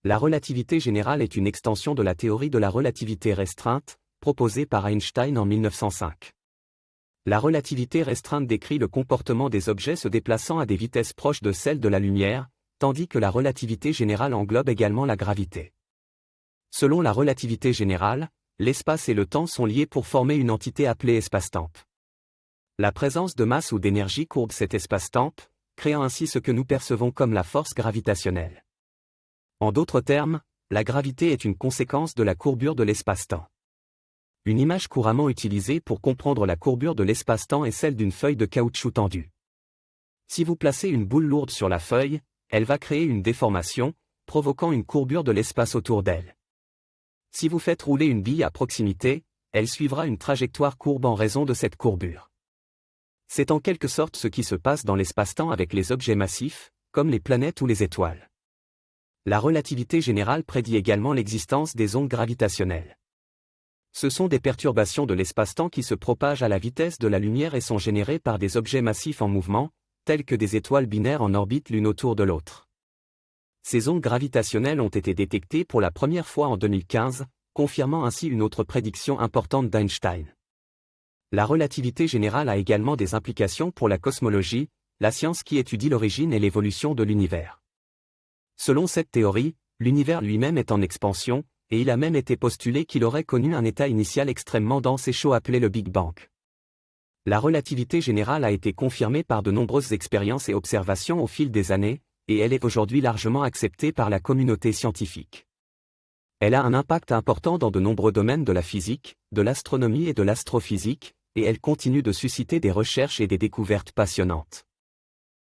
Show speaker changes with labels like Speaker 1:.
Speaker 1: La relativité générale est une extension de la théorie de la relativité restreinte, proposée par Einstein en 1905. La relativité restreinte décrit le comportement des objets se déplaçant à des vitesses proches de celles de la lumière, tandis que la relativité générale englobe également la gravité. Selon la relativité générale, l'espace et le temps sont liés pour former une entité appelée espace-temps. La présence de masse ou d'énergie courbe cet espace-temps, créant ainsi ce que nous percevons comme la force gravitationnelle. En d'autres termes, la gravité est une conséquence de la courbure de l'espace-temps. Une image couramment utilisée pour comprendre la courbure de l'espace-temps est celle d'une feuille de caoutchouc tendue. Si vous placez une boule lourde sur la feuille, elle va créer une déformation, provoquant une courbure de l'espace autour d'elle. Si vous faites rouler une bille à proximité, elle suivra une trajectoire courbe en raison de cette courbure. C'est en quelque sorte ce qui se passe dans l'espace-temps avec les objets massifs, comme les planètes ou les étoiles. La relativité générale prédit également l'existence des ondes gravitationnelles. Ce sont des perturbations de l'espace-temps qui se propagent à la vitesse de la lumière et sont générées par des objets massifs en mouvement, tels que des étoiles binaires en orbite l'une autour de l'autre. Ces ondes gravitationnelles ont été détectées pour la première fois en 2015, confirmant ainsi une autre prédiction importante d'Einstein. La relativité générale a également des implications pour la cosmologie, la science qui étudie l'origine et l'évolution de l'univers. Selon cette théorie, l'univers lui-même est en expansion, et il a même été postulé qu'il aurait connu un état initial extrêmement dense et chaud appelé le Big Bang. La relativité générale a été confirmée par de nombreuses expériences et observations au fil des années, et elle est aujourd'hui largement acceptée par la communauté scientifique. Elle a un impact important dans de nombreux domaines de la physique, de l'astronomie et de l'astrophysique, et elle continue de susciter des recherches et des découvertes passionnantes.